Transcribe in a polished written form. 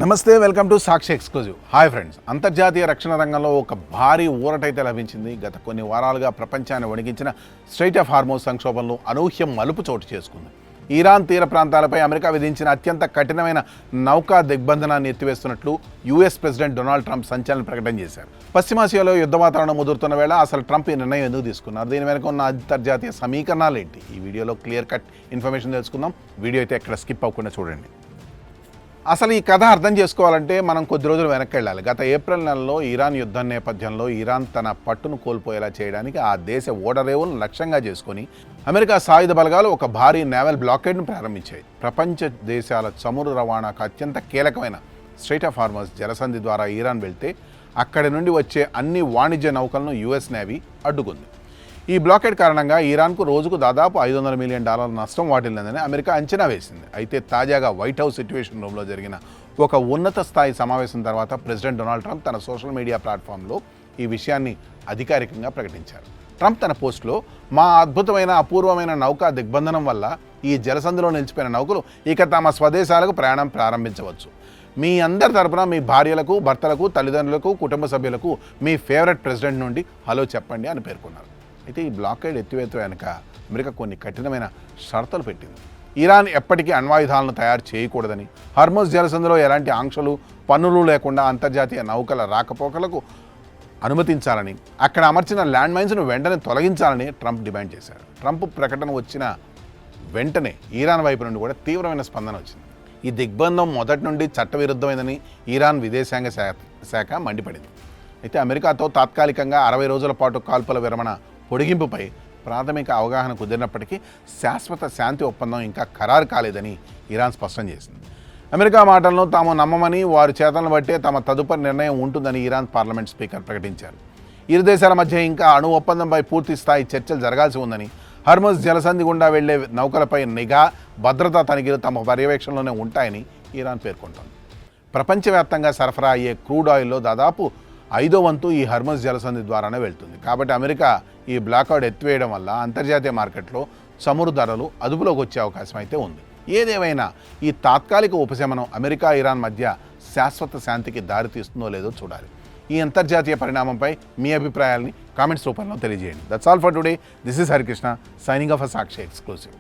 నమస్తే, welcome to Sakshi exclusive. Hi friends, అంతర్జాతీయ రక్షణ రంగంలో ఒక భారీ ఊరటైతే లభించింది. గత కొన్ని వారాలుగా ప్రపంచాన్ని వణికించిన స్ట్రెయిట్ ఆఫ్ హార్మోజ్ సంక్షోభంలో అనూహ్య మలుపు చోటు చేసుకుంది. ఇరాన్ తీర ప్రాంతాలపై అమెరికా విధించిన అత్యంత కఠినమైన నౌకా దిగ్బంధనాన్ని ఎత్తివేస్తున్నట్లు యుఎస్ ప్రెసిడెంట్ డొనాల్డ్ ట్రంప్ సంచలన ప్రకటన చేశారు. పశ్చిమాసియాలో యుద్ధ వాతావరణం ముదురుతున్న వేళ అసలు ట్రంప్ ఈ నిర్ణయం ఎందుకు తీసుకున్నారు, దీని వెనుక ఉన్న అంతర్జాతీయ సమీకరణాలు ఏంటి, ఈ వీడియోలో క్లియర్ కట్ ఇన్ఫర్మేషన్ తెలుసుకుందాం. వీడియో అయితే ఎక్కడ స్కిప్ అవ్వకుండా చూడండి. అసలు ఈ కథ అర్థం చేసుకోవాలంటే మనం కొద్ది రోజులు వెనక్కి వెళ్ళాలి. గత ఏప్రిల్ నెలలో ఇరాన్ యుద్ధం నేపథ్యంలో ఇరాన్ తన పట్టును కోల్పోయేలా చేయడానికి ఆ దేశ ఓడరేవులను లక్ష్యంగా చేసుకొని అమెరికా సాయుధ బలగాలు ఒక భారీ నేవల్ బ్లాకేడ్ను ప్రారంభించాయి. ప్రపంచ దేశాల చమురు రవాణాకు అత్యంత కీలకమైన స్ట్రెయిట్ ఆఫ్ హార్మోజ్ జలసంధి ద్వారా ఇరాన్ వెళ్తే అక్కడి నుండి వచ్చే అన్ని వాణిజ్య నౌకలను యుఎస్ నేవీ అడ్డుకుంది. ఈ బ్లాకేడ్ కారణంగా ఇరాన్కు రోజుకు దాదాపు $500 మిలియన్ నష్టం వాటిల్లిందని అమెరికా అంచనా వేసింది. అయితే తాజాగా వైట్ హౌస్ సిట్యుయేషన్ రూమ్లో జరిగిన ఒక ఉన్నత స్థాయి సమావేశం తర్వాత ప్రెసిడెంట్ డొనాల్డ్ ట్రంప్ తన సోషల్ మీడియా ప్లాట్ఫామ్లో ఈ విషయాన్ని అధికారికంగా ప్రకటించారు. ట్రంప్ తన పోస్టులో, మా అద్భుతమైన అపూర్వమైన నౌకా దిగ్బంధనం వల్ల ఈ జలసంధిలో నిలిచిపోయిన నౌకలు ఇక తమ స్వదేశాలకు ప్రయాణం ప్రారంభించవచ్చు. మీ అందరి తరపున మీ భార్యలకు, భర్తలకు, తల్లిదండ్రులకు, కుటుంబ సభ్యులకు మీ ఫేవరెట్ ప్రెసిడెంట్ నుండి హలో చెప్పండి అని పేర్కొన్నారు. అయితే ఈ బ్లాకేడ్ ఎత్తివేత వెనుక అమెరికా కొన్ని కఠినమైన షరతులు పెట్టింది. ఇరాన్ ఎప్పటికీ అణ్వాయుధాలను తయారు చేయకూడదని, హార్మోజ్ జలసంధిలో ఎలాంటి ఆంక్షలు, పన్నులు లేకుండా అంతర్జాతీయ నౌకల రాకపోకలకు అనుమతించాలని, అక్కడ అమర్చిన ల్యాండ్ మైన్స్ను వెంటనే తొలగించాలని ట్రంప్ డిమాండ్ చేశారు. ట్రంప్ ప్రకటన వచ్చిన వెంటనే ఇరాన్ వైపు నుండి కూడా తీవ్రమైన స్పందన వచ్చింది. ఈ దిగ్బంధం మొదటి నుండి చట్టవిరుద్ధమైందని ఇరాన్ విదేశాంగ శాఖ మండిపడింది. అయితే అమెరికాతో తాత్కాలికంగా 60 రోజుల పాటు కాల్పుల విరమణ పొడిగింపుపై ప్రాథమిక అవగాహన కుదిరినప్పటికీ శాశ్వత శాంతి ఒప్పందం ఇంకా ఖరారు కాలేదని ఇరాన్ స్పష్టం చేసింది. అమెరికా మాటలను తాము నమ్మమని, వారి చేతలను బట్టే తమ తదుపరి నిర్ణయం ఉంటుందని ఇరాన్ పార్లమెంట్ స్పీకర్ ప్రకటించారు. ఇరు దేశాల మధ్య ఇంకా అణు ఒప్పందంపై పూర్తి స్థాయి చర్చలు జరగాల్సి ఉందని, హార్మోజ్ జలసంధి గుండా వెళ్లే నౌకలపై నిఘా, భద్రతా తనిఖీలు తమ పర్యవేక్షణలోనే ఉంటాయని ఇరాన్ పేర్కొంటోంది. ప్రపంచవ్యాప్తంగా సరఫరా అయ్యే క్రూడ్ ఆయిల్లో దాదాపు 5వ వంతు ఈ హార్మోజ్ జలసంధి ద్వారానే వెళ్తుంది. కాబట్టి అమెరికా ఈ బ్లాకౌట్ ఎత్తివేయడం వల్ల అంతర్జాతీయ మార్కెట్లో చమురు ధరలు అదుపులోకి వచ్చే అవకాశం అయితే ఉంది. ఏదేమైనా ఈ తాత్కాలిక ఉపశమనం అమెరికా, ఇరాన్ మధ్య శాశ్వత శాంతికి దారితీస్తుందో లేదో చూడాలి. ఈ అంతర్జాతీయ పరిణామంపై మీ అభిప్రాయాల్ని కామెంట్స్ రూపంలో తెలియజేయండి. That's all for today. This is Harikrishna signing off Sakshi exclusive.